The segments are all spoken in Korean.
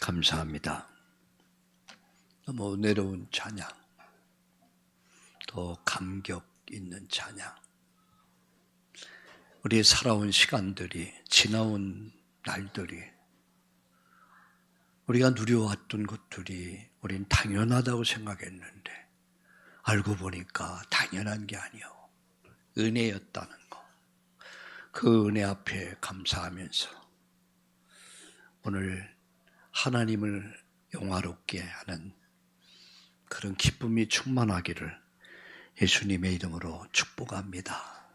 감사합니다. 너무 은혜로운 찬양, 또 감격 있는 찬양. 우리의 살아온 시간들이, 지나온 날들이, 우리가 누려왔던 것들이 우린 당연하다고 생각했는데 알고 보니까 당연한 게 아니요, 은혜였다는 거. 그 은혜 앞에 감사하면서 오늘 하나님을 영화롭게 하는 그런 기쁨이 충만하기를 예수님의 이름으로 축복합니다.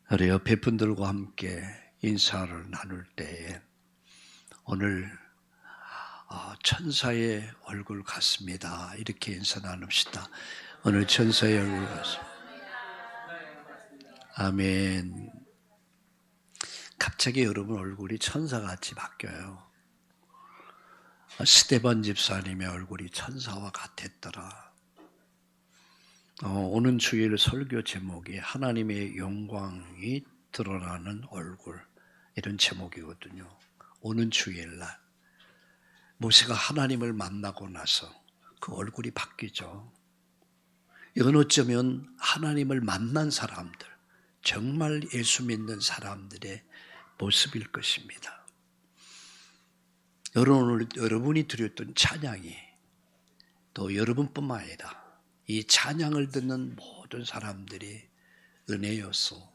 우리 옆에 분들과 함께 인사를 나눌 때에 오늘 천사의 얼굴 같습니다. 이렇게 인사 나눕시다. 오늘 천사의 얼굴 같습니다. 아멘. 갑자기 여러분 얼굴이 천사같이 바뀌어요. 스데반 집사님의 얼굴이 천사와 같았더라. 오는 주일 설교 제목이 하나님의 영광이 드러나는 얼굴, 이런 제목이거든요. 오는 주일날 모세가 하나님을 만나고 나서 그 얼굴이 바뀌죠. 이건 어쩌면 하나님을 만난 사람들, 정말 예수 믿는 사람들의 모습일 것입니다. 여러분이 드렸던 찬양이 또 여러분뿐만 아니라 이 찬양을 듣는 모든 사람들이 은혜였소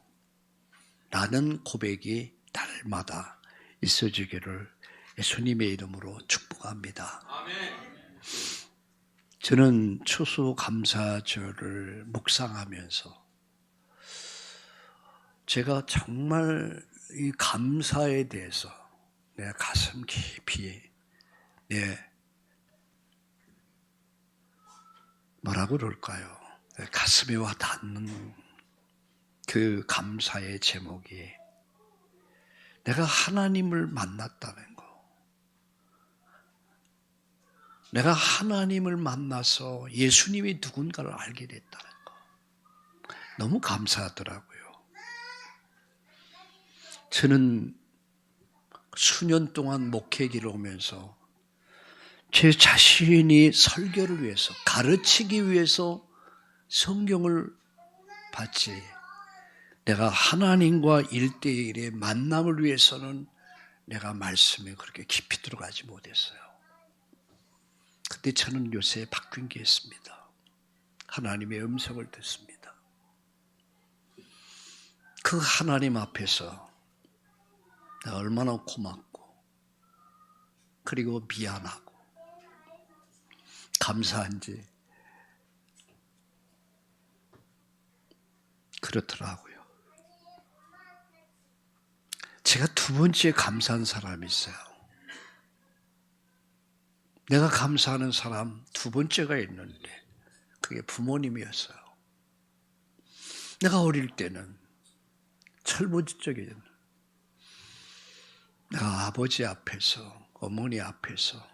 라는 고백이 날마다 있어지기를 예수님의 이름으로 축복합니다. 아멘. 저는 추수감사절을 묵상하면서 제가 정말 이 감사에 대해서 내 가슴 깊이, 뭐라고 그럴까요? 가슴에 와 닿는 그 감사의 제목이 내가 하나님을 만났다는 거, 내가 하나님을 만나서 예수님이 누군가를 알게 됐다는 거, 너무 감사하더라고요. 저는 수년 동안 목회기를 오면서 제 자신이 설교를 위해서, 가르치기 위해서 성경을 봤지, 내가 하나님과 1대1의 만남을 위해서는 내가 말씀에 그렇게 깊이 들어가지 못했어요. 근데 저는 요새 바뀐 게 있습니다. 하나님의 음성을 듣습니다. 그 하나님 앞에서 내가 얼마나 고맙고 그리고 미안하고 감사한지 그렇더라고요. 제가 두 번째 감사한 사람이 있어요. 내가 감사하는 사람 두 번째가 있는데 그게 부모님이었어요. 내가 어릴 때는 철부지적이었는데 내가 아버지 앞에서, 어머니 앞에서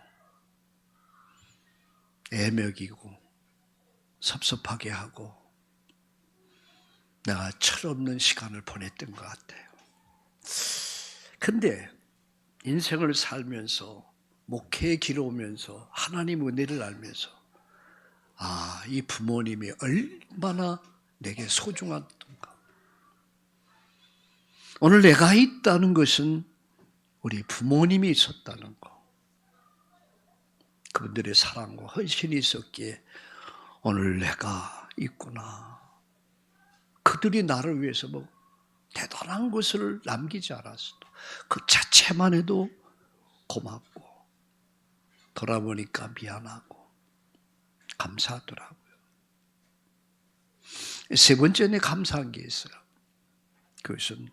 애먹이고 섭섭하게 하고 내가 철없는 시간을 보냈던 것 같아요. 근데 인생을 살면서, 목회의 길을 오면서, 하나님 은혜를 알면서 이 부모님이 얼마나 내게 소중하던가. 오늘 내가 있다는 것은 우리 부모님이 있었다는 거, 그분들의 사랑과 헌신이 있었기에 오늘 내가 있구나. 그들이 나를 위해서 뭐 대단한 것을 남기지 않았어도 그 자체만 해도 고맙고 돌아보니까 미안하고 감사하더라고요. 세 번째는 감사한 게 있어요. 그것은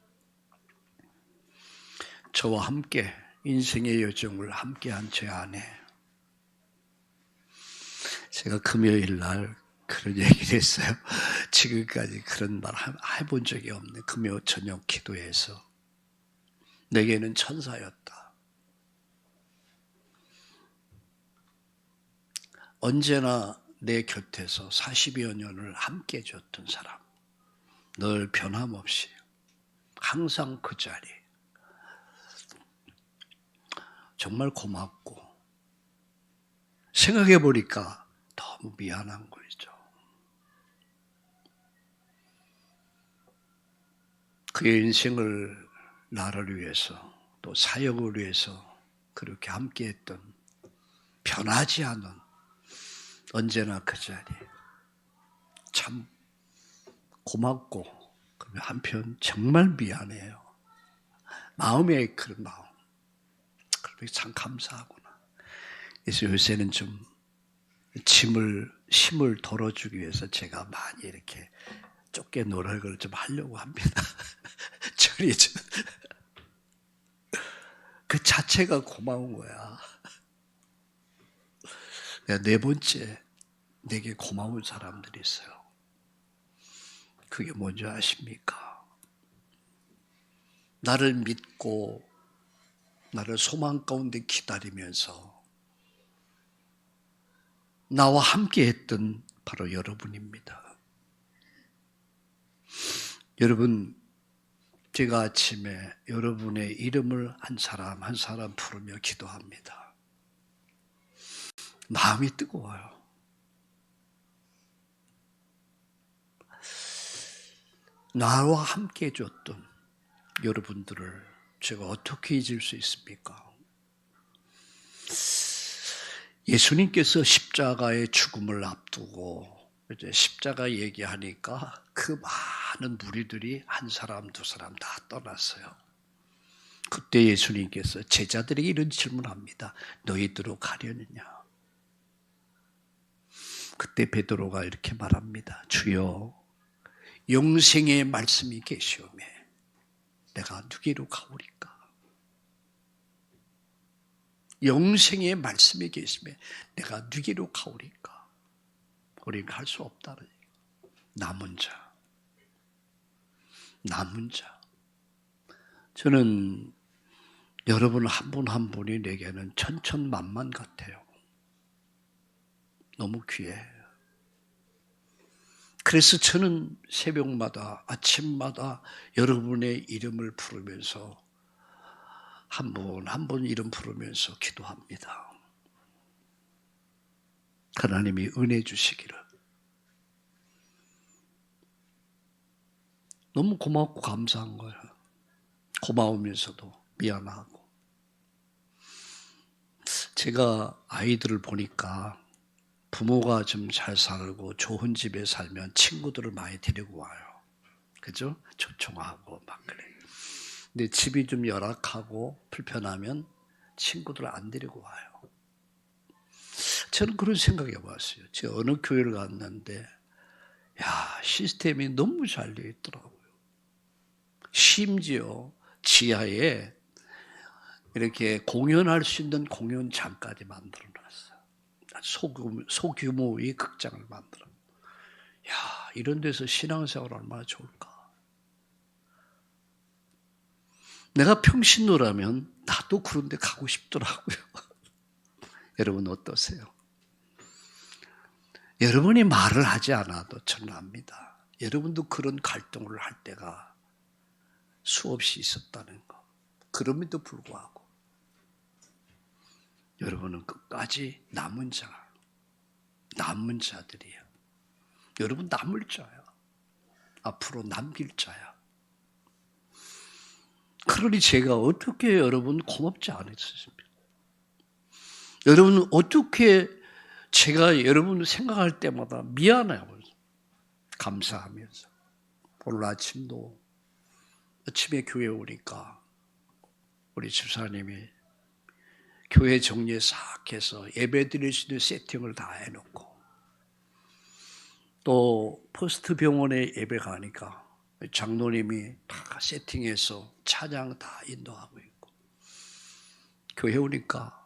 저와 함께 인생의 여정을 함께한 제 아내. 제가 금요일 날 그런 얘기를 했어요. 지금까지 그런 말 해본 적이 없네. 금요 저녁 기도에서 내게는 천사였다. 언제나 내 곁에서 40여 년을 함께 해줬던 사람, 늘 변함없이 항상 그 자리. 정말 고맙고 생각해 보니까 너무 미안한 거죠. 그의 인생을 나를 위해서 또 사역을 위해서 그렇게 함께했던 변하지 않은 언제나 그 자리에 참 고맙고 한편 정말 미안해요. 마음에 그런 마음. 그렇게 참 감사하구나. 그래서 요새는 좀 힘을 덜어주기 위해서 제가 많이 이렇게 좁게 노력을 좀 하려고 합니다. 저리 그 자체가 고마운 거야. 네 번째, 내게 고마운 사람들이 있어요. 그게 뭔지 아십니까? 나를 믿고 나를 소망 가운데 기다리면서 나와 함께 했던 바로 여러분입니다. 여러분, 제가 아침에 여러분의 이름을 한 사람 한 사람 부르며 기도합니다. 마음이 뜨거워요. 나와 함께 해줬던 여러분들을 제가 어떻게 잊을 수 있습니까? 예수님께서 십자가의 죽음을 앞두고 이제 십자가 얘기하니까 그 많은 무리들이 한 사람 두 사람 다 떠났어요. 그때 예수님께서 제자들에게 이런 질문합니다. 너희들로 가려느냐? 그때 베드로가 이렇게 말합니다. 주여, 영생의 말씀이 계시오매 내가 누구로 가오리까? 영생의 말씀이 계시면 내가 누구로 가오리까? 우리는 갈 수 없다는 얘기예요. 남은 자. 저는 여러분 한 분 한 분이 내게는 천천만만 같아요. 너무 귀해요. 그래서 저는 새벽마다 아침마다 여러분의 이름을 부르면서 한 분 한 분 이름 부르면서 기도합니다. 하나님이 은혜 주시기를. 너무 고맙고 감사한 거예요. 고마우면서도 미안하고. 제가 아이들을 보니까 부모가 좀 잘 살고 좋은 집에 살면 친구들을 많이 데리고 와요. 그죠? 초청하고 막 그래. 근데 집이 좀 열악하고 불편하면 친구들을 안 데리고 와요. 저는 그런 생각해 봤어요. 제가 어느 교회를 갔는데 시스템이 너무 잘 되어 있더라고요. 심지어 지하에 이렇게 공연할 수 있는 공연장까지 만들어놨어요. 소규모의 극장을 만들어. 이런 데서 신앙생활 얼마나 좋을까. 내가 평신도라면 나도 그런 데 가고 싶더라고요. 여러분 어떠세요? 여러분이 말을 하지 않아도 저는 압니다. 여러분도 그런 갈등을 할 때가 수없이 있었다는 거. 그럼에도 불구하고 여러분은 끝까지 남은 자들이에요. 여러분 남을 자야. 앞으로 남길 자야. 그러니 제가 어떻게 여러분 고맙지 않으셨습니까? 여러분 어떻게 제가 여러분을 생각할 때마다 미안해요. 감사하면서. 오늘 아침도 아침에 교회 오니까 우리 집사님이 교회 정리에 싹 해서 예배 드릴 수 있는 세팅을 다 해놓고 또 포스트 병원에 예배 가니까 장로님이 다 세팅해서 찬양 다 인도하고 있고 교회 오니까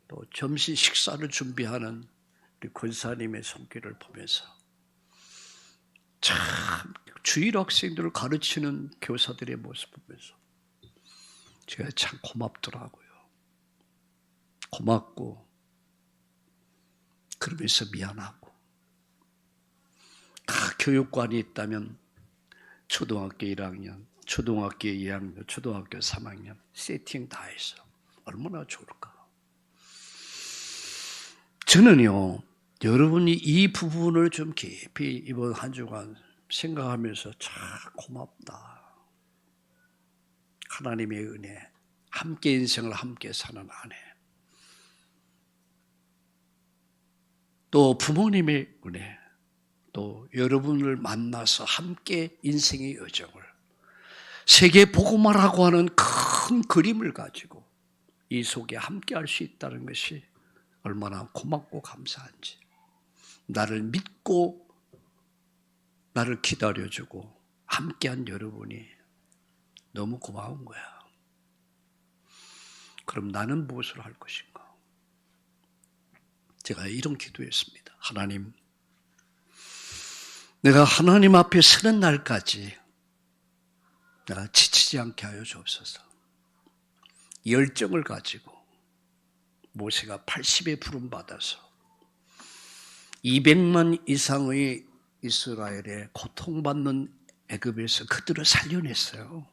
또 점심 식사를 준비하는 우리 권사님의 손길을 보면서 참 주일 학생들을 가르치는 교사들의 모습 보면서 제가 참 고맙더라고요. 고맙고 그러면서 미안하고 다 교육관이 있다면 초등학교 1학년, 초등학교 2학년, 초등학교 3학년 세팅 다 해서 얼마나 좋을까. 저는요, 여러분이 이 부분을 좀 깊이 이번 한 주간 생각하면서 참 고맙다. 하나님의 은혜, 함께 인생을 함께 사는 아내, 또 부모님의 은혜, 또 여러분을 만나서 함께 인생의 여정을 세계 복음화라고 하는 큰 그림을 가지고 이 속에 함께 할 수 있다는 것이 얼마나 고맙고 감사한지, 나를 믿고 나를 기다려주고 함께한 여러분이 너무 고마운 거야. 그럼 나는 무엇을 할 것인가? 제가 이런 기도했습니다. 하나님, 내가 하나님 앞에 서는 날까지 내가 지치지 않게 하여 주옵소서. 열정을 가지고 모세가 80에 부름받아서 200만 이상의 이스라엘의 고통받는 애굽에서 그들을 살려냈어요.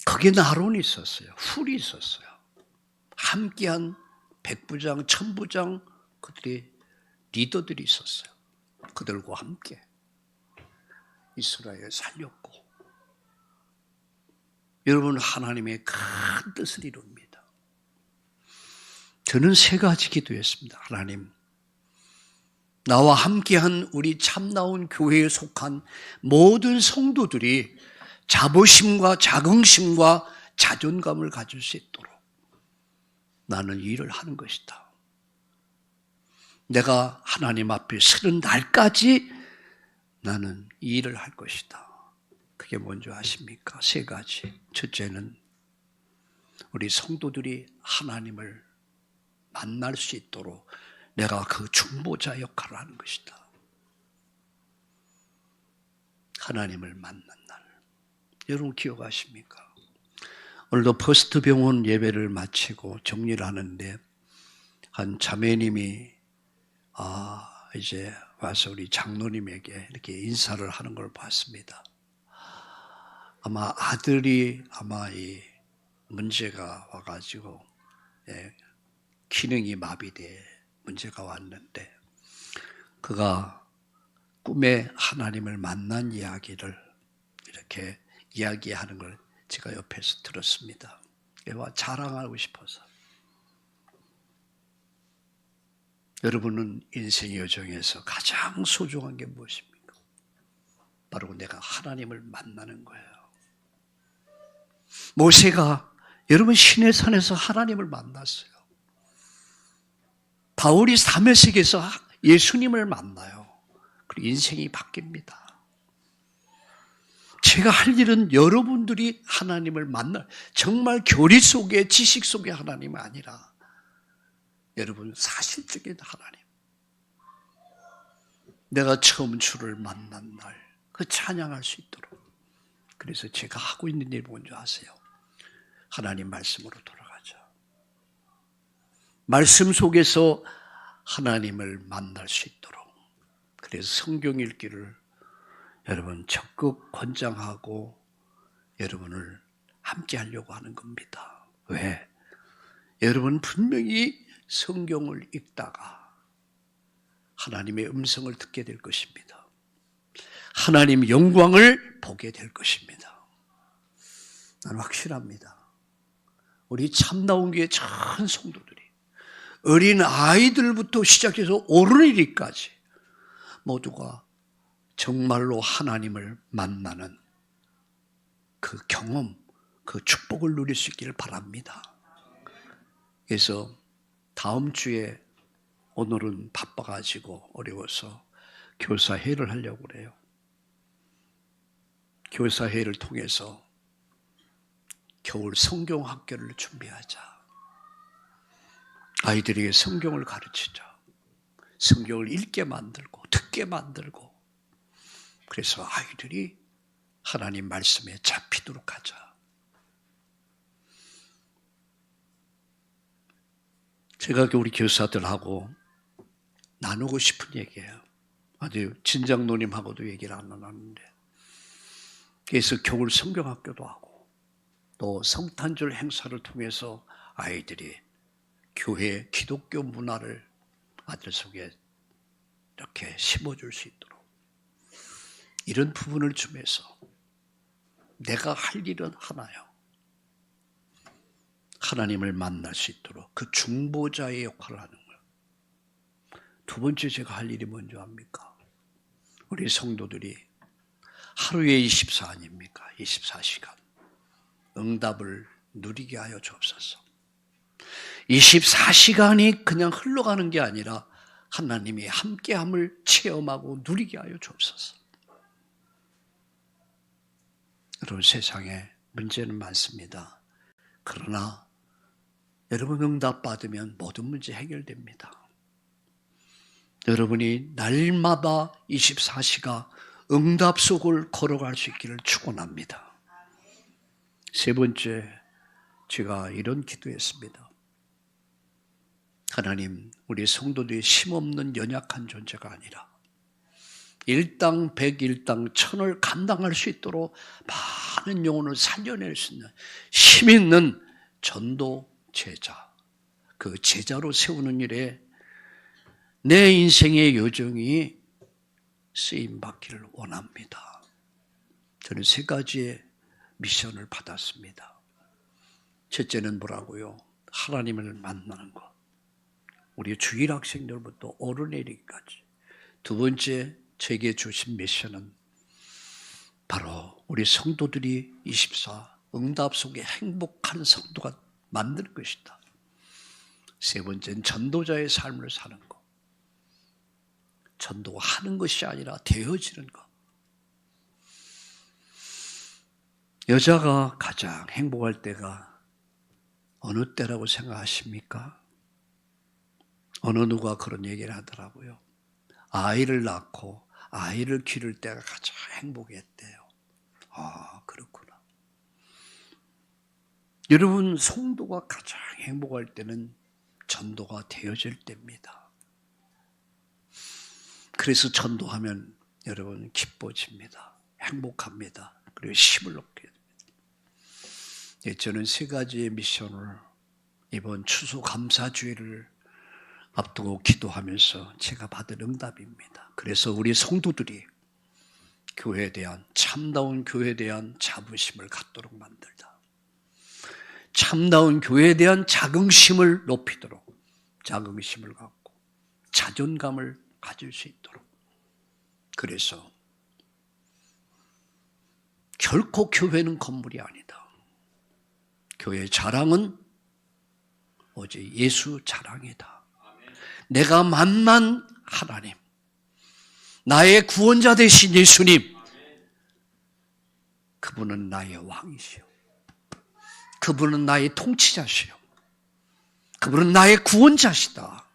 거기에 아론이 있었어요. 훌이 있었어요. 함께한 백부장, 천부장, 그들이 리더들이 있었어요. 그들과 함께 이스라엘을 살렸고, 여러분 하나님의 큰 뜻을 이룹니다. 저는 세 가지 기도했습니다. 하나님, 나와 함께한 우리 참나온 교회에 속한 모든 성도들이 자부심과 자긍심과 자존감을 가질 수 있도록 나는 일을 하는 것이다. 내가 하나님 앞에 서는 날까지 나는 이 일을 할 것이다. 그게 뭔지 아십니까? 세 가지. 첫째는 우리 성도들이 하나님을 만날 수 있도록 내가 그 중보자 역할을 하는 것이다. 하나님을 만난 날. 여러분 기억하십니까? 오늘도 퍼스트 병원 예배를 마치고 정리를 하는데 한 자매님이 이제 와서 우리 장로님에게 이렇게 인사를 하는 걸 봤습니다. 아마 아들이 이 문제가 와가지고 기능이 마비돼 문제가 왔는데 그가 꿈에 하나님을 만난 이야기를 이렇게 이야기하는 걸 제가 옆에서 들었습니다. 자랑하고 싶어서. 여러분은 인생의 여정에서 가장 소중한 게 무엇입니까? 바로 내가 하나님을 만나는 거예요. 모세가 여러분 시내산에서 하나님을 만났어요. 바울이 다메섹에서 예수님을 만나요. 그리고 인생이 바뀝니다. 제가 할 일은 여러분들이 하나님을 만날, 정말 교리 속에 지식 속의 하나님이 아니라 여러분 사실적인 하나님, 내가 처음 주를 만난 날 그 찬양할 수 있도록. 그래서 제가 하고 있는 일이 뭔지 아세요? 하나님 말씀으로 돌아가자. 말씀 속에서 하나님을 만날 수 있도록. 그래서 성경 읽기를 여러분 적극 권장하고 여러분을 함께 하려고 하는 겁니다. 왜? 여러분 분명히 성경을 읽다가 하나님의 음성을 듣게 될 것입니다. 하나님 영광을 보게 될 것입니다. 나는 확실합니다. 우리 참나온 교회 전 성도들이 어린 아이들부터 시작해서 어른이까지 모두가 정말로 하나님을 만나는 그 경험, 그 축복을 누릴 수 있기를 바랍니다. 그래서 다음 주에 오늘은 바빠가지고 어려워서 교사회를 하려고 그래요. 교사회를 통해서 겨울 성경학교를 준비하자. 아이들에게 성경을 가르치자. 성경을 읽게 만들고 듣게 만들고 그래서 아이들이 하나님 말씀에 잡히도록 하자. 제가 우리 교사들하고 나누고 싶은 얘기예요. 아주 진장로님하고도 얘기를 안 나눴는데 그래서 겨울 성경학교도 하고 또 성탄절 행사를 통해서 아이들이 교회 기독교 문화를 아들 속에 이렇게 심어줄 수 있도록 이런 부분을 주면서 내가 할 일은 하나요. 하나님을 만날 수 있도록 그 중보자의 역할을 하는 거예요. 두 번째 제가 할 일이 뭔지 압니까? 우리 성도들이 하루에 24 아닙니까? 24시간 응답을 누리게 하여 주옵소서. 24시간이 그냥 흘러가는 게 아니라 하나님이 함께함을 체험하고 누리게 하여 주옵소서. 여러분, 세상에 문제는 많습니다. 그러나 여러분 응답 받으면 모든 문제 해결됩니다. 여러분이 날마다 24시간 응답 속을 걸어갈 수 있기를 축원합니다. 세 번째, 제가 이런 기도했습니다. 하나님, 우리 성도들이 힘없는 연약한 존재가 아니라 일당, 백일당, 천을 감당할 수 있도록 많은 영혼을 살려낼 수 있는 힘 있는 전도 제자, 그 제자로 세우는 일에 내 인생의 요정이 쓰임받기를 원합니다. 저는 세 가지의 미션을 받았습니다. 첫째는 뭐라고요? 하나님을 만나는 것. 우리 주일 학생들부터 어른에 이르기까지. 두 번째, 제게 주신 미션은 바로 우리 성도들이 24 응답 속에 행복한 성도가 만들 것이다. 세 번째는 전도자의 삶을 사는 것. 전도하는 것이 아니라 되어지는 것. 여자가 가장 행복할 때가 어느 때라고 생각하십니까? 어느 누가 그런 얘기를 하더라고요. 아이를 낳고 아이를 기를 때가 가장 행복했대요. 아, 그렇구나. 여러분, 성도가 가장 행복할 때는 전도가 되어질 때입니다. 그래서 전도하면 여러분 기뻐집니다. 행복합니다. 그리고 힘을 얻게 됩니다. 저는 세 가지의 미션을 이번 추수감사주일을 앞두고 기도하면서 제가 받은 응답입니다. 그래서 우리 성도들이 교회에 대한, 참다운 교회에 대한 자부심을 갖도록 만들다. 참다운 교회에 대한 자긍심을 높이도록, 자긍심을 갖고 자존감을 가질 수 있도록. 그래서 결코 교회는 건물이 아니다. 교회의 자랑은 오직 예수 자랑이다. 내가 만난 하나님, 나의 구원자 되신 예수님, 그분은 나의 왕이시오. 그분은 나의 통치자시오. 그분은 나의 구원자시다.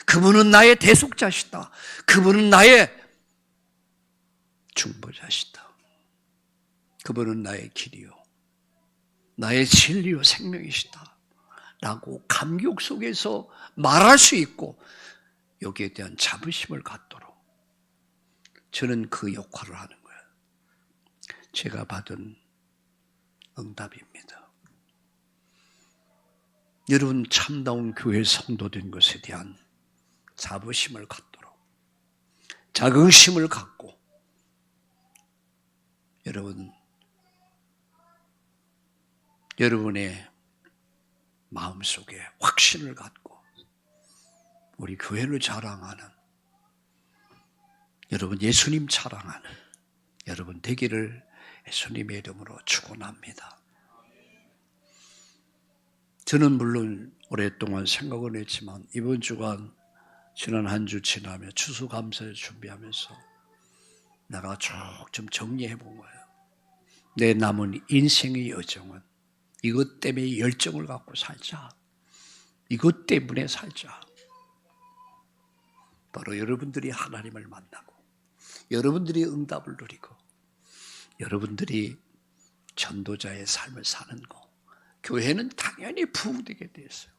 그분은 나의 대속자시다. 그분은 나의 중보자시다. 그분은 나의 길이요, 나의 진리요 생명이시다 라고 감격 속에서 말할 수 있고 여기에 대한 자부심을 갖도록 저는 그 역할을 하는 거예요. 제가 받은 응답입니다. 여러분, 참다운 교회 성도된 것에 대한 자부심을 갖도록, 자긍심을 갖고 여러분의 마음속에 확신을 갖고 우리 교회를 자랑하는, 여러분 예수님 자랑하는 여러분 되기를 예수님의 이름으로 축원합니다. 저는 물론 오랫동안 생각을 했지만 이번 주간 지난 한 주 지나며 추수감사를 준비하면서 내가 쭉 좀 정리해 본 거예요. 내 남은 인생의 여정은 이것 때문에 열정을 갖고 살자. 이것 때문에 살자. 바로 여러분들이 하나님을 만나고 여러분들이 응답을 누리고 여러분들이 전도자의 삶을 사는 거. 교회는 당연히 부흥되게 되어 있어요.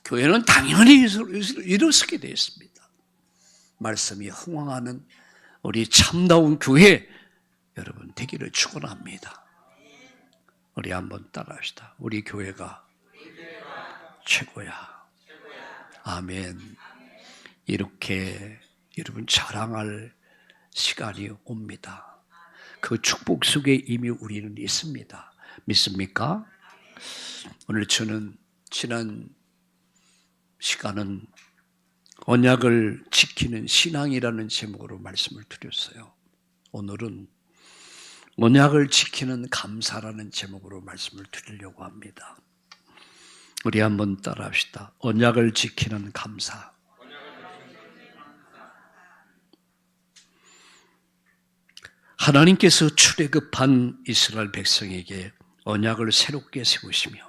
교회는 당연히 일어서게 되어 있습니다. 말씀이 흥황하는 우리 참다운 교회 여러분 되기를 축원합니다. 우리 한번 따라합시다. 우리 교회가 최고야. 아멘. 이렇게 여러분 자랑할 시간이 옵니다. 그 축복 속에 이미 우리는 있습니다. 믿습니까? 오늘 저는 지난 시간은 언약을 지키는 신앙이라는 제목으로 말씀을 드렸어요. 오늘은 언약을 지키는 감사라는 제목으로 말씀을 드리려고 합니다. 우리 한번 따라합시다. 언약을 지키는 감사. 하나님께서 출애굽한 이스라엘 백성에게 언약을 새롭게 세우시며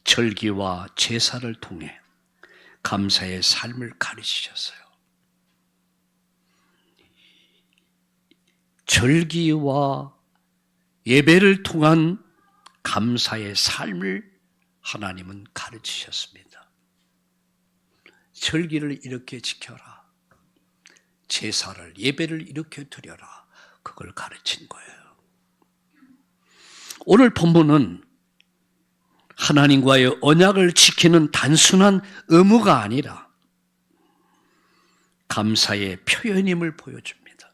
절기와 제사를 통해 감사의 삶을 가르치셨어요. 절기와 예배를 통한 감사의 삶을 하나님은 가르치셨습니다. 절기를 이렇게 지켜라. 제사를, 예배를 이렇게 드려라. 그걸 가르친 거예요. 오늘 본문은 하나님과의 언약을 지키는 단순한 의무가 아니라 감사의 표현임을 보여줍니다.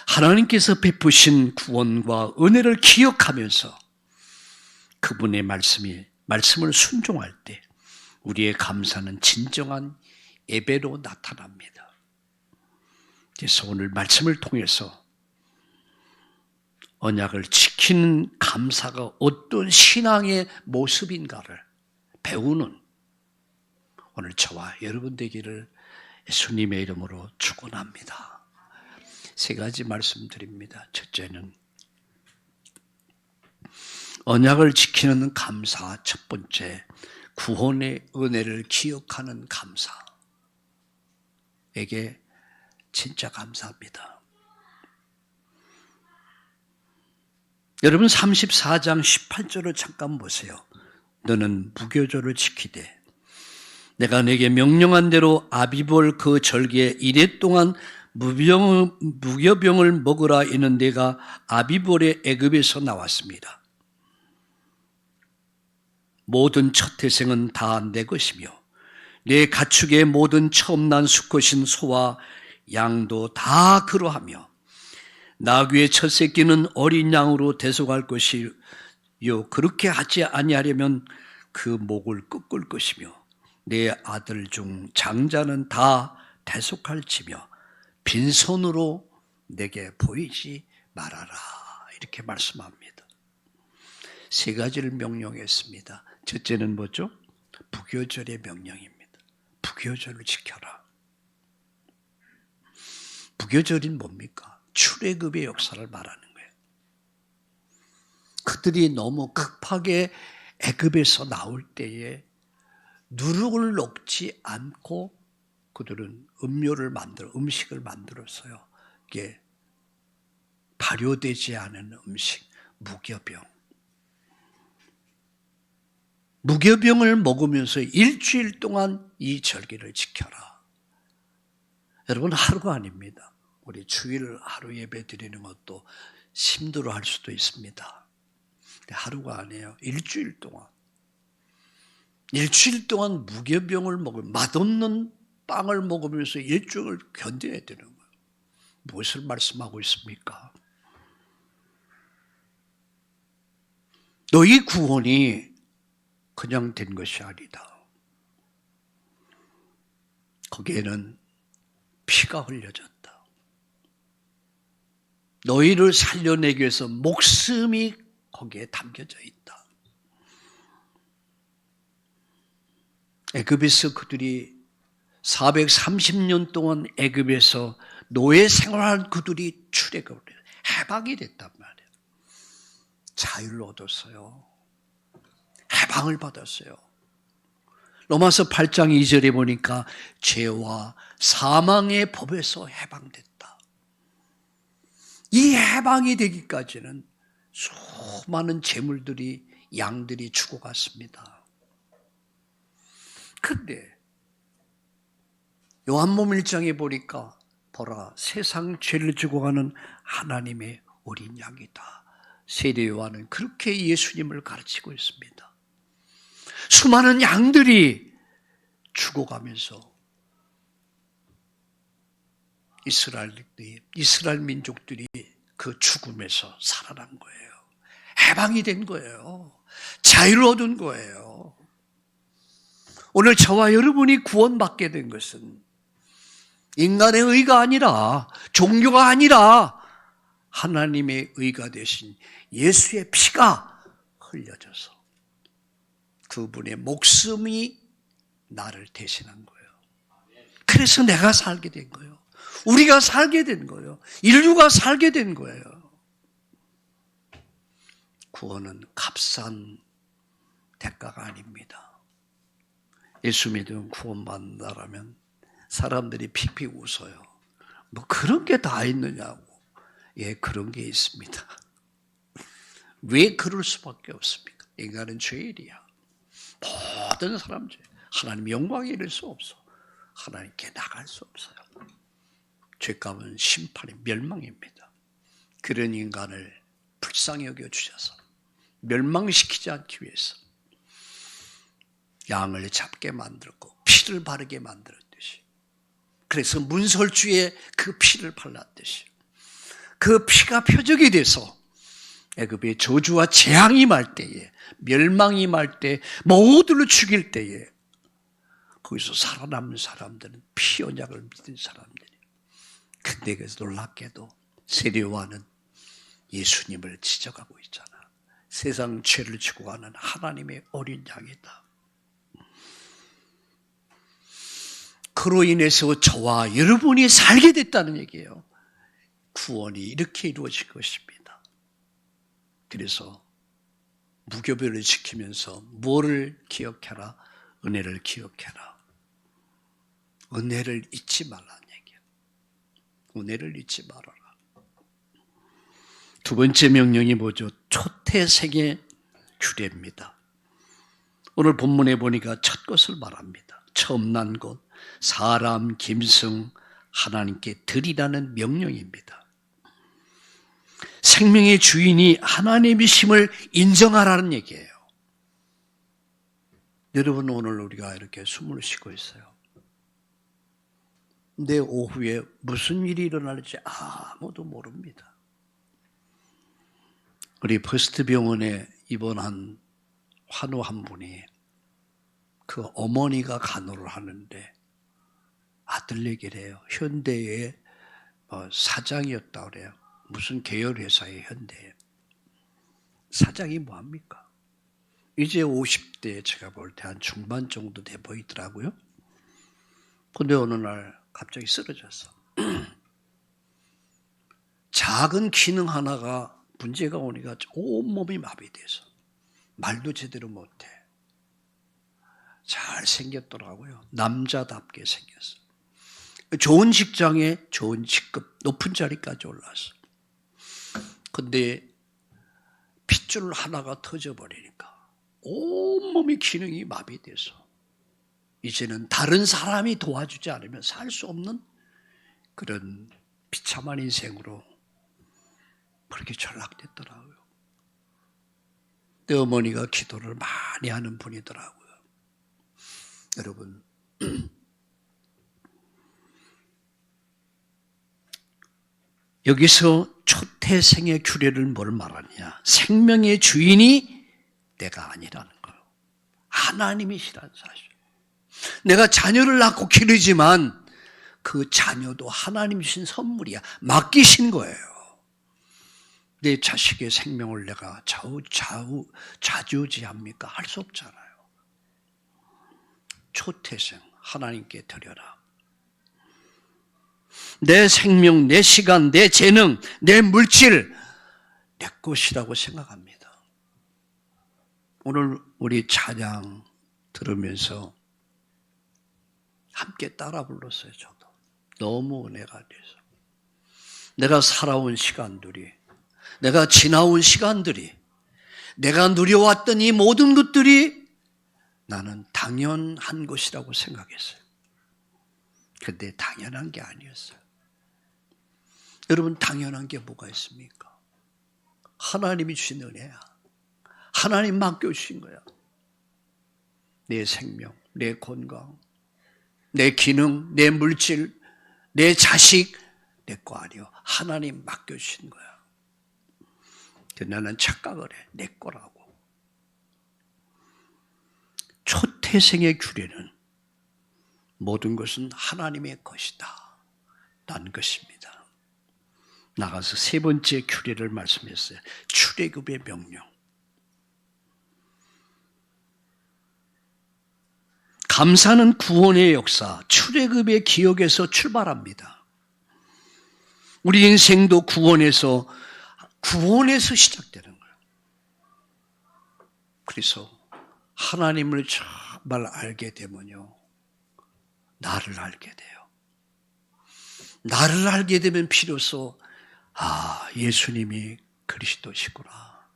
하나님께서 베푸신 구원과 은혜를 기억하면서 그분의 말씀을 순종할 때 우리의 감사는 진정한 예배로 나타납니다. 그래서 오늘 말씀을 통해서 언약을 지키는 감사가 어떤 신앙의 모습인가를 배우는 오늘 저와 여러분 되기를 예수님의 이름으로 축원합니다. 세 가지 말씀드립니다. 첫째는 언약을 지키는 감사, 첫 번째 구원의 은혜를 기억하는 감사에게 진짜 감사합니다. 여러분 34장 18절을 잠깐 보세요. 너는 무교절을 지키되 내가 내게 명령한 대로 아비볼 그 절기에 이래 동안 무교병을 먹으라. 이는 내가 아비볼의 애굽에서 나왔습니다. 모든 첫 태생은 다 내 것이며 내 가축의 모든 처음 난 수컷인 소와 양도 다 그러하며 나귀의 첫 새끼는 어린 양으로 대속할 것이요 그렇게 하지 아니하려면 그 목을 꺾을 것이며 내 아들 중 장자는 다 대속할지며 빈손으로 내게 보이지 말아라. 이렇게 말씀합니다. 세 가지를 명령했습니다. 첫째는 뭐죠? 무교절의 명령입니다. 무교절을 지켜라. 무교절이 뭡니까? 출애굽의 역사를 말하는 거예요. 그들이 너무 급하게 애굽에서 나올 때에 누룩을 넣지 않고 그들은 음식을 만들었어요. 이게 발효되지 않은 음식, 무교병. 무교병을 먹으면서 일주일 동안 이 절기를 지켜라. 여러분 하루가 아닙니다. 우리 주일 하루 예배 드리는 것도 힘들어할 수도 있습니다. 근데 하루가 아니에요. 일주일 동안 무교병을 먹으면 맛없는 빵을 먹으면서 일주일을 견뎌야 되는 거예요. 무엇을 말씀하고 있습니까? 너희 구원이 그냥 된 것이 아니다. 거기에는 피가 흘려졌다. 너희를 살려내기 위해서 목숨이 거기에 담겨져 있다. 애굽에서 그들이 430년 동안 애굽에서 노예 생활한 그들이 출애굽을 해방이 됐단 말이에요. 자유를 얻었어요. 해방을 받았어요. 로마서 8장 2절에 보니까 죄와 사망의 법에서 해방됐다. 이 해방이 되기까지는 수많은 재물들이 양들이 죽어갔습니다. 그런데 요한복음 1장에 보니까 보라 세상 죄를 지고 가는 하나님의 어린 양이다. 세례 요한은 그렇게 예수님을 가르치고 있습니다. 수많은 양들이 죽어가면서 이스라엘 민족들이 그 죽음에서 살아난 거예요. 해방이 된 거예요. 자유를 얻은 거예요. 오늘 저와 여러분이 구원받게 된 것은 인간의 의가 아니라, 종교가 아니라 하나님의 의가 되신 예수의 피가 흘려져서 그분의 목숨이 나를 대신한 거예요. 그래서 내가 살게 된 거예요. 우리가 살게 된 거예요. 인류가 살게 된 거예요. 구원은 값싼 대가가 아닙니다. 예수 믿으면 구원받는다라면 사람들이 픽픽 웃어요. 뭐 그런 게 다 있느냐고. 예, 그런 게 있습니다. 왜 그럴 수밖에 없습니까? 인간은 죄인이야. 모든 사람 죄. 하나님 영광에 이를 수 없어. 하나님께 나갈 수 없어요. 죄값은 심판의 멸망입니다. 그런 인간을 불쌍히 여겨주셔서 멸망시키지 않기 위해서 양을 잡게 만들고 피를 바르게 만들었듯이, 그래서 문설주에 그 피를 발랐듯이 그 피가 표적이 돼서 애굽의 저주와 재앙이 말 때에, 멸망이 말 때, 모두를 죽일 때에 거기서 살아남는 사람들은 피 언약을 믿은 사람들이에요. 근데 그래서 놀랍게도 세례요한은 예수님을 지적하고 있잖아. 세상 죄를 지고 가는 하나님의 어린 양이다. 그로 인해서 저와 여러분이 살게 됐다는 얘기예요. 구원이 이렇게 이루어질 것입니다. 그래서 무교별을 지키면서 뭐를 기억해라? 은혜를 기억해라. 은혜를 잊지 말라는 얘기예요. 은혜를 잊지 말아라. 두 번째 명령이 뭐죠? 초태생의 규례입니다. 오늘 본문에 보니까 첫 것을 말합니다. 처음 난 것, 사람 짐승 하나님께 드리라는 명령입니다. 생명의 주인이 하나님이심을 인정하라는 얘기예요. 여러분, 오늘 우리가 이렇게 숨을 쉬고 있어요. 내 오후에 무슨 일이 일어날지 아무도 모릅니다. 우리 퍼스트 병원에 입원한 환우 한 분이 그 어머니가 간호를 하는데 아들 얘기를 해요. 현대의 사장이었다고 그래요. 무슨 계열 회사의 현대에. 사장이 뭐합니까? 이제 50대 제가 볼 때 한 중반 정도 돼 보이더라고요. 근데 어느 날 갑자기 쓰러졌어. 작은 기능 하나가 문제가 오니까 온몸이 마비돼서 말도 제대로 못해. 잘 생겼더라고요. 남자답게 생겼어. 좋은 직장에 좋은 직급, 높은 자리까지 올랐어. 근데 핏줄 하나가 터져버리니까 온몸의 기능이 마비돼서 이제는 다른 사람이 도와주지 않으면 살 수 없는 그런 비참한 인생으로 그렇게 전락됐더라고요. 내 어머니가 기도를 많이 하는 분이더라고요. 여러분, 여기서 초태생의 규례를 뭘 말하느냐? 생명의 주인이 내가 아니라는 거예요. 하나님이시라는 사실. 내가 자녀를 낳고 기르지만 그 자녀도 하나님이신 선물이야. 맡기신 거예요. 내 자식의 생명을 내가 좌지우지합니까? 할 수 없잖아요. 초태생, 하나님께 드려라. 내 생명, 내 시간, 내 재능, 내 물질, 내 것이라고 생각합니다. 오늘 우리 찬양 들으면서 함께 따라 불렀어요. 저도 너무 은혜가 돼서. 내가 살아온 시간들이, 내가 지나온 시간들이, 내가 누려왔던 이 모든 것들이 나는 당연한 것이라고 생각했어요. 근데 당연한 게 아니었어요. 여러분, 당연한 게 뭐가 있습니까? 하나님이 주신 은혜야. 하나님 맡겨주신 거야. 내 생명, 내 건강, 내 기능, 내 물질, 내 자식, 내 거 아니요. 하나님 맡겨주신 거야. 나는 착각을 해. 내 거라고. 초태생의 규례는 모든 것은 하나님의 것이다 라는 것입니다. 나가서 세 번째 규례를 말씀했어요. 출애굽의 명령. 감사는 구원의 역사, 출애굽의 기억에서 출발합니다. 우리 인생도 구원에서 시작되는 거예요. 그래서 하나님을 정말 알게 되면요, 나를 알게 돼요. 나를 알게 되면 비로소 예수님이 그리스도시구나,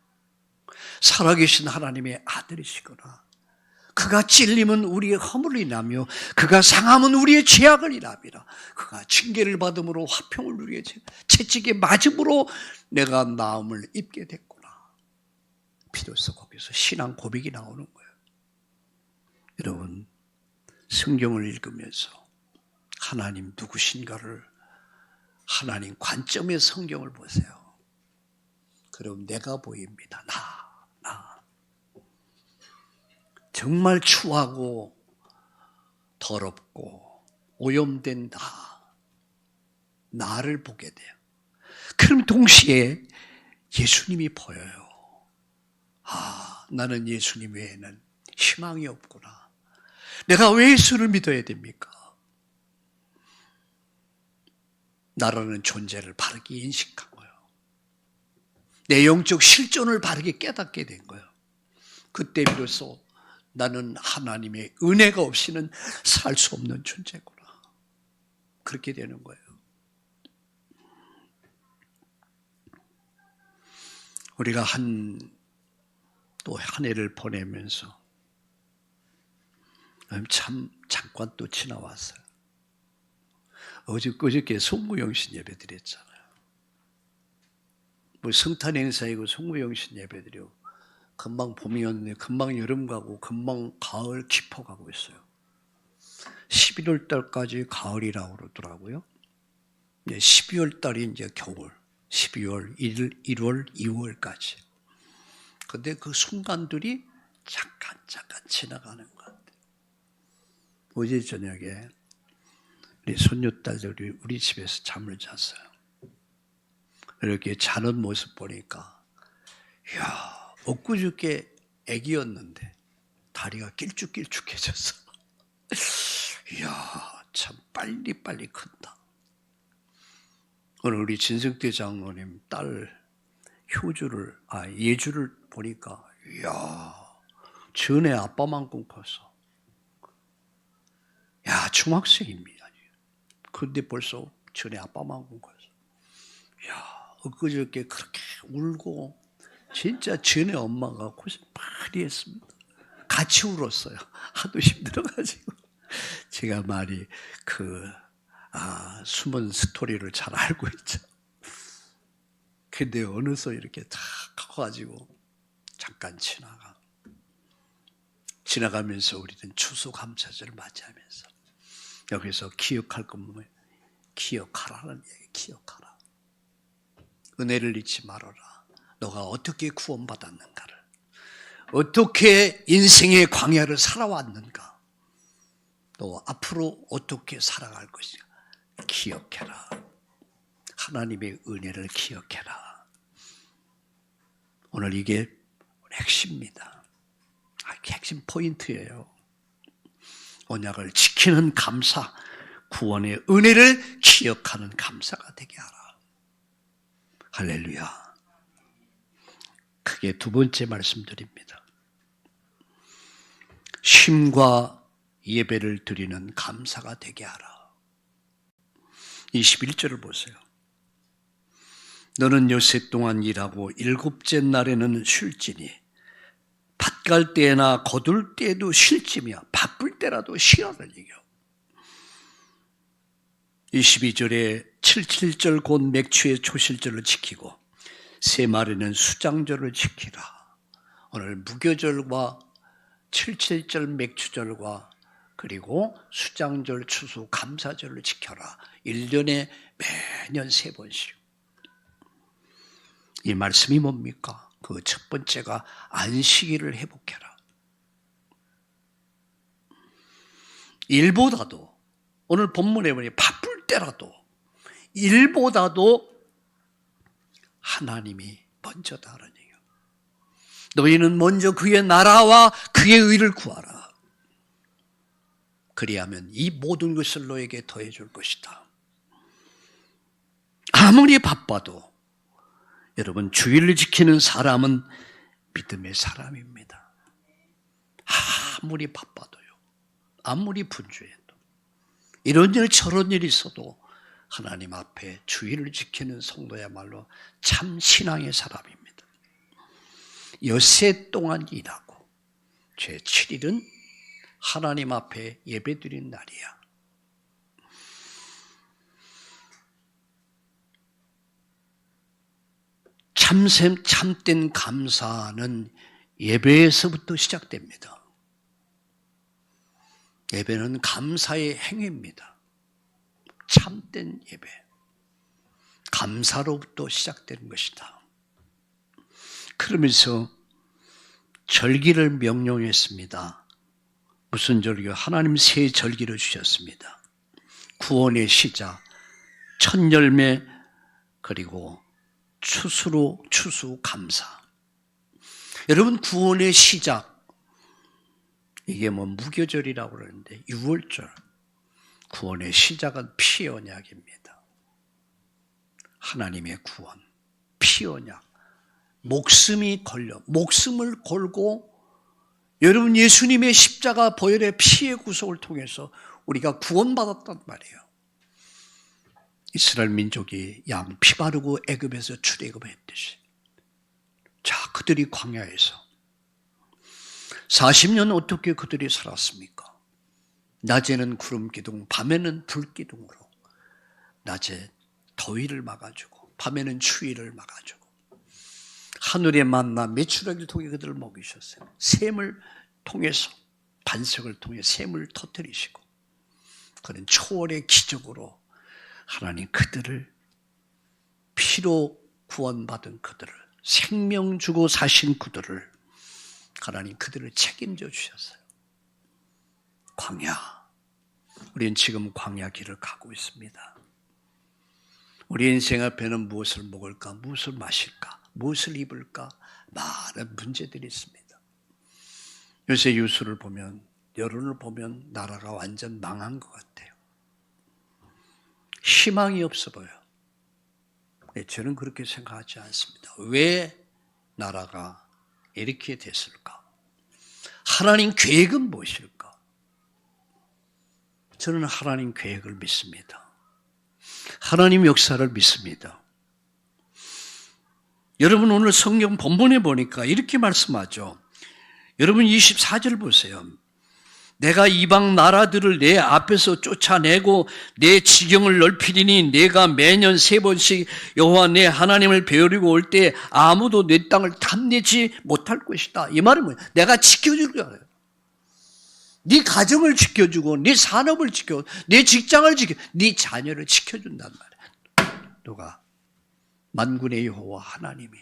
살아계신 하나님의 아들이시구나, 그가 찔림은 우리의 허물을 인하며 그가 상함은 우리의 죄악을 인함이라, 그가 징계를 받음으로 화평을 누리게 채찍에 맞음으로 내가 나음을 입게 됐구나. 비로소 거기서 신앙 고백이 나오는 거예요. 여러분, 성경을 읽으면서 하나님 누구신가를 하나님 관점의 성경을 보세요. 그럼 내가 보입니다. 나. 정말 추하고 더럽고 오염된 나를 보게 돼요. 그럼 동시에 예수님이 보여요. 나는 예수님 외에는 희망이 없구나. 내가 왜 예수를 믿어야 됩니까? 나라는 존재를 바르게 인식한 거예요. 내 영적 실존을 바르게 깨닫게 된 거예요. 그때 비로소 나는 하나님의 은혜가 없이는 살 수 없는 존재구나. 그렇게 되는 거예요. 우리가 또 한 해를 보내면서 참 잠깐 또 지나왔어요. 어저께 송구영신 예배 드렸잖아요. 성탄 행사이고 송구영신 예배 드리고 금방 봄이었는데 금방 여름 가고 금방 가을 깊어가고 있어요. 11월 달까지 가을이라고 그러더라고요. 12월 달이 이제 겨울, 12월, 1월, 2월까지. 근데 그 순간들이 잠깐 지나가는 것 같아요. 어제 저녁에 우리 손녀딸들이 우리 집에서 잠을 잤어요. 이렇게 자는 모습 보니까, 이야, 엊그저께 애기였는데 다리가 길쭉길쭉해졌어. 이야, 참 빨리빨리 큰다. 오늘 우리 진성태 장로님 딸 예주를 보니까, 이야, 전에 아빠만큼 컸어. 야, 중학생입니다. 근데 벌써 전에 아빠만큼 컸어. 이야, 엊그저께 그렇게 울고, 진짜 전에 엄마가 고생 많이 했습니다. 같이 울었어요. 하도 힘들어가지고. 제가 많이 숨은 스토리를 잘 알고 있죠. 근데 어느새 이렇게 다 커가지고 잠깐 지나가면서 우리는 추수감사절을 맞이하면서 여기서 기억할 것만 기억하라는 얘기, 기억하라. 은혜를 잊지 말아라. 너가 어떻게 구원받았는가를, 어떻게 인생의 광야를 살아왔는가, 또 앞으로 어떻게 살아갈 것인가 기억해라. 하나님의 은혜를 기억해라. 오늘 이게 핵심입니다. 핵심 포인트예요. 언약을 지키는 감사, 구원의 은혜를 기억하는 감사가 되게 하라. 할렐루야. 크게 두 번째 말씀드립니다. 쉼과 예배를 드리는 감사가 되게 하라. 21절을 보세요. 너는 여세 동안 일하고 일곱째 날에는 쉴지니 밭 갈 때나 거둘 때도 쉴지며 바쁠 때라도 쉬라는 얘기요. 22절에 77절 곧 맥추의 초실절을 지키고 세 말에는 수장절을 지키라. 오늘 무교절과 칠칠절 맥추절과 그리고 수장절, 추수, 감사절을 지켜라. 1년에 매년 3번씩. 이 말씀이 뭡니까? 그 첫 번째가 안식일을 회복해라. 일보다도 오늘 본문에 보니 바쁠 때라도 일보다도 하나님이 먼저다라는 얘기예요. 너희는 먼저 그의 나라와 그의 의를 구하라. 그리하면 이 모든 것을 너에게 더해 줄 것이다. 아무리 바빠도 여러분 주의를 지키는 사람은 믿음의 사람입니다. 아무리 바빠도요. 아무리 분주해도 이런 일 저런 일이 있어도 하나님 앞에 주의를 지키는 성도야말로 참 신앙의 사람입니다. 엿새 동안 일하고 제7일은 하나님 앞에 예배드린 날이야. 참된 감사는 예배에서부터 시작됩니다. 예배는 감사의 행위입니다. 참된 예배, 감사로부터 시작되는 것이다. 그러면서 절기를 명령했습니다. 무슨 절기요? 하나님 새 절기를 주셨습니다. 구원의 시작, 첫 열매, 그리고 추수 감사. 여러분 구원의 시작, 이게 무교절이라고 그러는데 6월절, 구원의 시작은 피 언약입니다. 하나님의 구원, 피 언약. 목숨을 걸고 여러분 예수님의 십자가 보혈의 피의 구속을 통해서 우리가 구원받았단 말이에요. 이스라엘 민족이 양 피 바르고 애굽에서 출애굽했듯이. 자, 그들이 광야에서 40년 어떻게 그들이 살았습니까? 낮에는 구름 기둥, 밤에는 불 기둥으로 낮에 더위를 막아주고 밤에는 추위를 막아주고 하늘의 만나 메추라기를 통해 그들을 먹이셨어요. 샘을 통해서 반석을 통해 샘을 터뜨리시고 그런 초월의 기적으로 하나님 그들을 피로 구원받은 그들을 생명 주고 사신 그들을 하나님 그들을 책임져 주셨어요. 광야. 우리는 지금 광야 길을 가고 있습니다. 우리 인생 앞에는 무엇을 먹을까? 무엇을 마실까? 무엇을 입을까? 많은 문제들이 있습니다. 요새 뉴스를 보면, 여론을 보면 나라가 완전 망한 것 같아요. 희망이 없어 보여요. 저는 그렇게 생각하지 않습니다. 왜 나라가 이렇게 됐을까? 하나님 계획은 무엇일까? 저는 하나님 계획을 믿습니다. 하나님 역사를 믿습니다. 여러분 오늘 성경 본문에 보니까 이렇게 말씀하죠. 여러분 24절 보세요. 내가 이방 나라들을 내 앞에서 쫓아내고 내 지경을 넓히리니 내가 매년 3번씩 여호와 내 하나님을 배우리고 올 때 아무도 내 땅을 탐내지 못할 것이다. 이 말은 뭐예요? 내가 지켜줄 거예요. 네 가정을 지켜주고 네 산업을 지켜주고 네 직장을 지켜 네 자녀를 지켜준단 말이에요. 누가? 만군의 여호와 하나님이.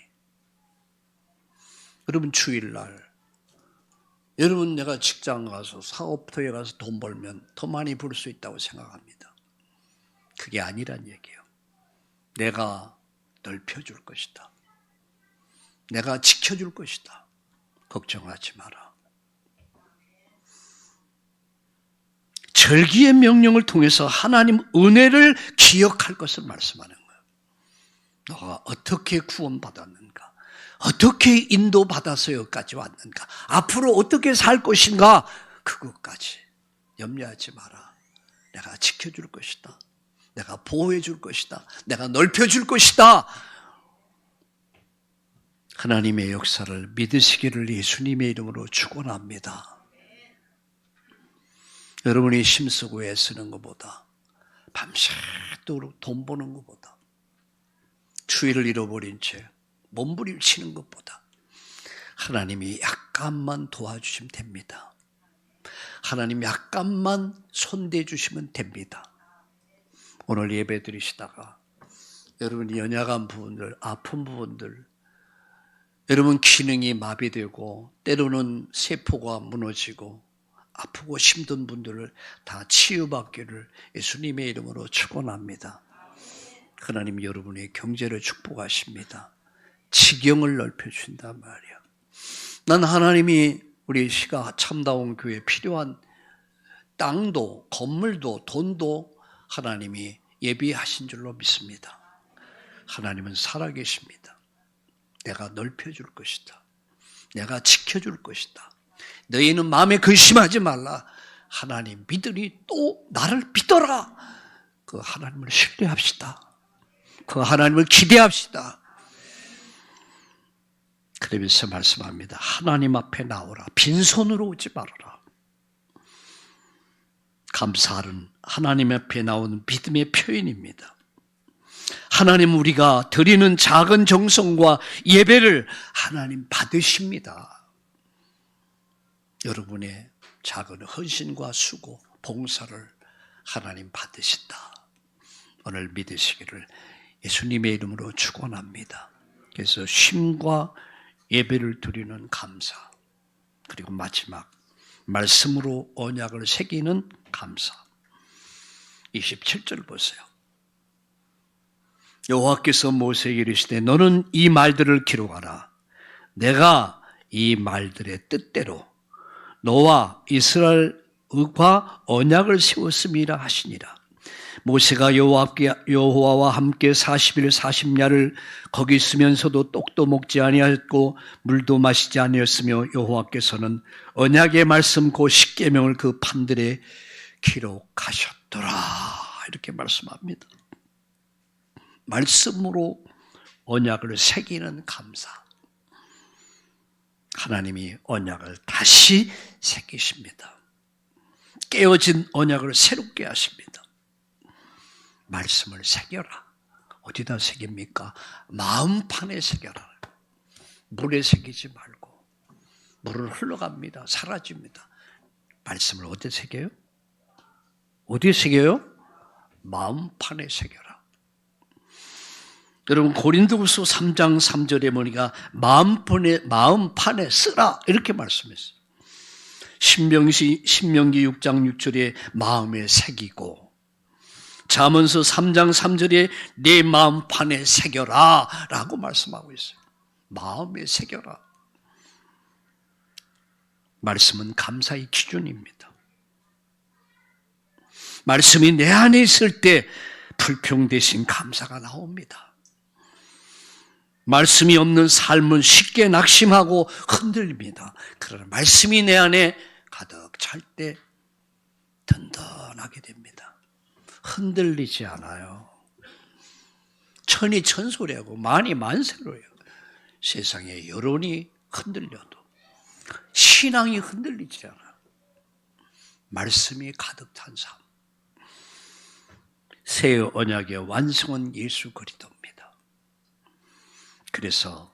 여러분 주일날 여러분 내가 직장 가서 사업터에 가서 돈 벌면 더 많이 벌 수 있다고 생각합니다. 그게 아니란 얘기예요. 내가 넓혀줄 것이다. 내가 지켜줄 것이다. 걱정하지 마라. 절기의 명령을 통해서 하나님 은혜를 기억할 것을 말씀하는 거예요. 너가 어떻게 구원받았는가? 어떻게 인도받아서 여기까지 왔는가? 앞으로 어떻게 살 것인가? 그것까지 염려하지 마라. 내가 지켜줄 것이다. 내가 보호해 줄 것이다. 내가 넓혀줄 것이다. 하나님의 역사를 믿으시기를 예수님의 이름으로 축원합니다. 여러분이 힘쓰고 애쓰는 것보다 밤새도록 돈 버는 것보다 주의를 잃어버린 채 몸부림치는 것보다 하나님이 약간만 도와주시면 됩니다. 하나님 약간만 손대 주시면 됩니다. 오늘 예배 드리시다가 여러분이 연약한 부분들, 아픈 부분들, 여러분 기능이 마비되고 때로는 세포가 무너지고 아프고 힘든 분들을 다 치유받기를 예수님의 이름으로 축원합니다. 하나님 여러분의 경제를 축복하십니다. 지경을 넓혀주신단 말이야. 난 하나님이 우리 시가 참다운 교회에 필요한 땅도 건물도 돈도 하나님이 예비하신 줄로 믿습니다. 하나님은 살아계십니다. 내가 넓혀줄 것이다. 내가 지켜줄 것이다. 너희는 마음에 근심하지 말라. 하나님 믿으니 또 나를 믿어라. 그 하나님을 신뢰합시다. 그 하나님을 기대합시다. 그러면서 말씀합니다. 하나님 앞에 나오라. 빈손으로 오지 말아라. 감사는 하나님 앞에 나오는 믿음의 표현입니다. 하나님 우리가 드리는 작은 정성과 예배를 하나님 받으십니다. 여러분의 작은 헌신과 수고, 봉사를 하나님 받으신다. 오늘 믿으시기를 예수님의 이름으로 축원합니다. 그래서 쉼과 예배를 드리는 감사, 그리고 마지막 말씀으로 언약을 새기는 감사. 27절 보세요. 여호와께서 모세에게 이르시되 너는 이 말들을 기록하라. 내가 이 말들의 뜻대로 너와 이스라엘과 언약을 세웠음이라 하시니라. 모세가 여호와와 함께 40일 40야를 거기 있으면서도 떡도 먹지 아니하였고 물도 마시지 아니하였으며 여호와께서는 언약의 말씀 그 십계명을 그 판들에 기록하셨더라. 이렇게 말씀합니다. 말씀으로 언약을 새기는 감사. 하나님이 언약을 다시 새기십니다. 깨어진 언약을 새롭게 하십니다. 말씀을 새겨라. 어디다 새깁니까? 마음판에 새겨라. 물에 새기지 말고. 물은 흘러갑니다. 사라집니다. 말씀을 어디에 새겨요? 어디에 새겨요? 마음판에 새겨라. 여러분 고린도후서 3장 3절에 보니까 마음판에 쓰라 이렇게 말씀했어요. 신명기 6장 6절에 마음에 새기고 잠언서 3장 3절에 내 마음판에 새겨라 라고 말씀하고 있어요. 마음에 새겨라. 말씀은 감사의 기준입니다. 말씀이 내 안에 있을 때 불평 대신 감사가 나옵니다. 말씀이 없는 삶은 쉽게 낙심하고 흔들립니다. 그러나 말씀이 내 안에 가득 찰 때 든든하게 됩니다. 흔들리지 않아요. 천이 천소리하고 만이 만세로요. 세상의 여론이 흔들려도 신앙이 흔들리지 않아요. 말씀이 가득 찬 삶. 새 언약의 완성은 예수 그리스도입니다. 그래서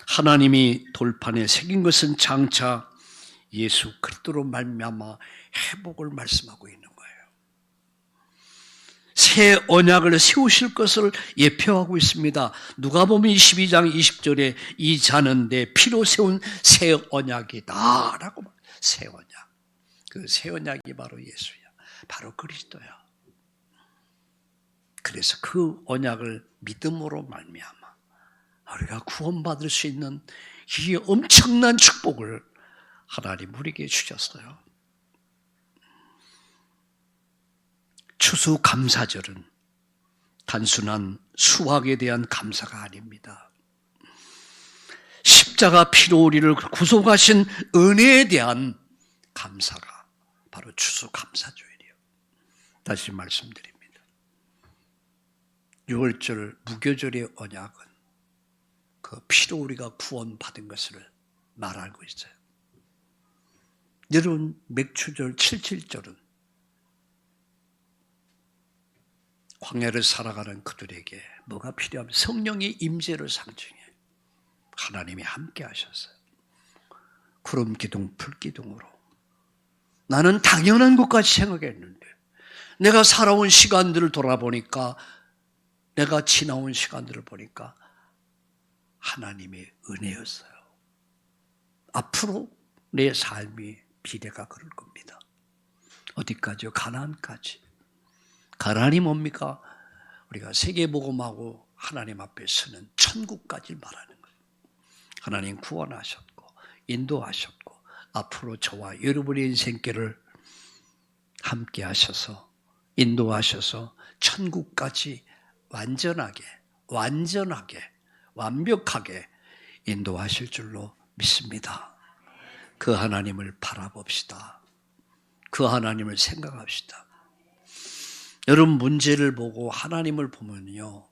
하나님이 돌판에 새긴 것은 장차 예수 그리스도로 말미암아 회복을 말씀하고 있는 거예요. 새 언약을 세우실 것을 예표하고 있습니다. 누가복음 22장 20절에 이 자는 내 피로 세운 새 언약이다 라고 말해요. 새 언약. 그 새 언약이 바로 예수야. 바로 그리스도야. 그래서 그 언약을 믿음으로 말미암아 우리가 구원받을 수 있는 이 엄청난 축복을 하나님 우리에게 주셨어요. 추수감사절은 단순한 수확에 대한 감사가 아닙니다. 십자가 피로 우리를 구속하신 은혜에 대한 감사가 바로 추수감사절이에요. 다시 말씀드립니다. 6월절 무교절의 언약은 그 피로 우리가 구원받은 것을 말하고 있어요. 여러분 맥추절 77절은 광야를 살아가는 그들에게 뭐가 필요하면 성령의 임재를 상징해요. 하나님이 함께 하셨어요. 구름 기둥, 불 기둥으로. 나는 당연한 것까지 생각했는데 내가 살아온 시간들을 돌아보니까, 내가 지나온 시간들을 보니까 하나님의 은혜였어요. 앞으로 내 삶이 미래가 그럴 겁니다. 어디까지요? 가나안까지. 가나안이 뭡니까? 우리가 세계복음하고 하나님 앞에 서는 천국까지 말하는 거예요. 하나님 구원하셨고 인도하셨고 앞으로 저와 여러분의 인생길을 함께 하셔서 인도하셔서 천국까지 완전하게 완벽하게 인도하실 줄로 믿습니다. 그 하나님을 바라봅시다. 그 하나님을 생각합시다. 여러분, 문제를 보고 하나님을 보면요,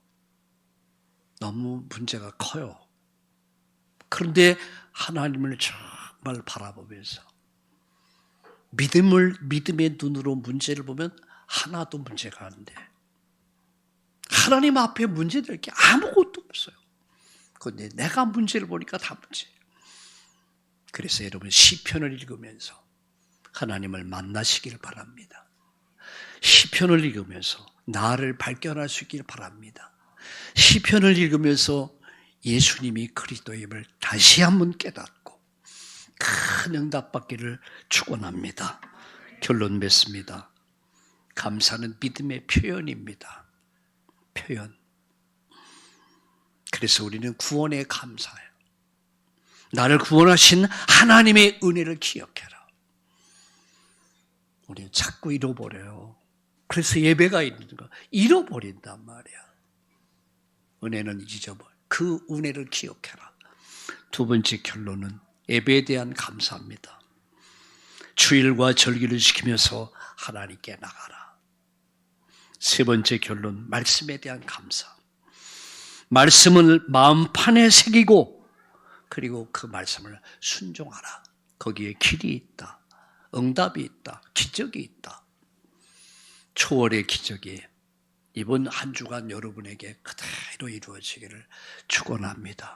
너무 문제가 커요. 그런데 하나님을 정말 바라보면서 믿음의 눈으로 문제를 보면 하나도 문제가 안 돼. 하나님 앞에 문제될 게 아무것도 없어요. 그런데 내가 문제를 보니까 다 문제예요. 그래서 여러분, 시편을 읽으면서 하나님을 만나시길 바랍니다. 시편을 읽으면서 나를 발견할 수 있길 바랍니다. 시편을 읽으면서 예수님이 그리스도임을 다시 한번 깨닫고 큰 응답받기를 축원합니다. 결론 맺습니다. 감사는 믿음의 표현입니다. 표현. 그래서 우리는 구원에 감사해요. 나를 구원하신 하나님의 은혜를 기억해라. 우리는 자꾸 잃어버려요. 그래서 예배가 있는 거 잃어버린단 말이야. 은혜는 잊어버려. 그 은혜를 기억해라. 두 번째 결론은 예배에 대한 감사입니다. 주일과 절기를 지키면서 하나님께 나가라. 세 번째 결론, 말씀에 대한 감사. 말씀을 마음판에 새기고 그리고 그 말씀을 순종하라. 거기에 길이 있다. 응답이 있다. 기적이 있다. 초월의 기적이 이번 한 주간 여러분에게 그대로 이루어지기를 축원합니다.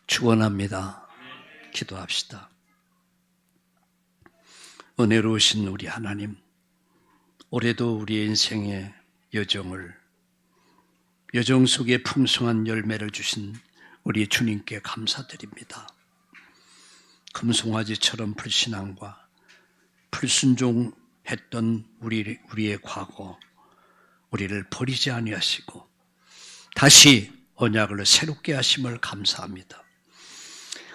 축원합니다. 기도합시다. 은혜로우신 우리 하나님, 올해도 우리의 인생의 여정 속에 풍성한 열매를 주신 우리 주님께 감사드립니다. 금송아지처럼 불신앙과 불순종했던 우리의 과거, 우리를 버리지 아니하시고 다시 언약을 새롭게 하심을 감사합니다.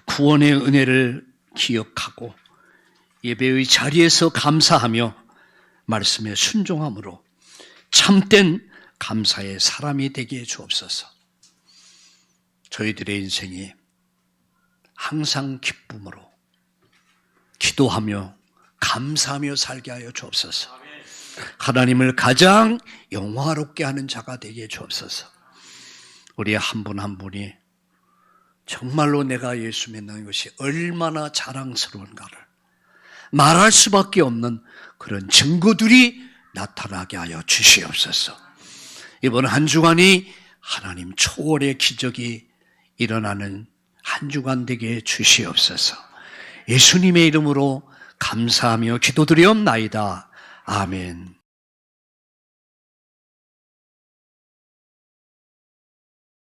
구원의 은혜를 기억하고 예배의 자리에서 감사하며 말씀에 순종함으로 참된 감사의 사람이 되게 주옵소서. 저희들의 인생이 항상 기쁨으로 기도하며 감사하며 살게 하여 주옵소서. 하나님을 가장 영화롭게 하는 자가 되게 주옵소서. 우리 한 분 한 분이 정말로 내가 예수 믿는 것이 얼마나 자랑스러운가를 말할 수밖에 없는 그런 증거들이 나타나게 하여 주시옵소서. 이번 한 주간이 하나님 초월의 기적이 일어나는 한 주간 되게 주시옵소서. 예수님의 이름으로 감사하며 기도드리옵나이다. 아멘.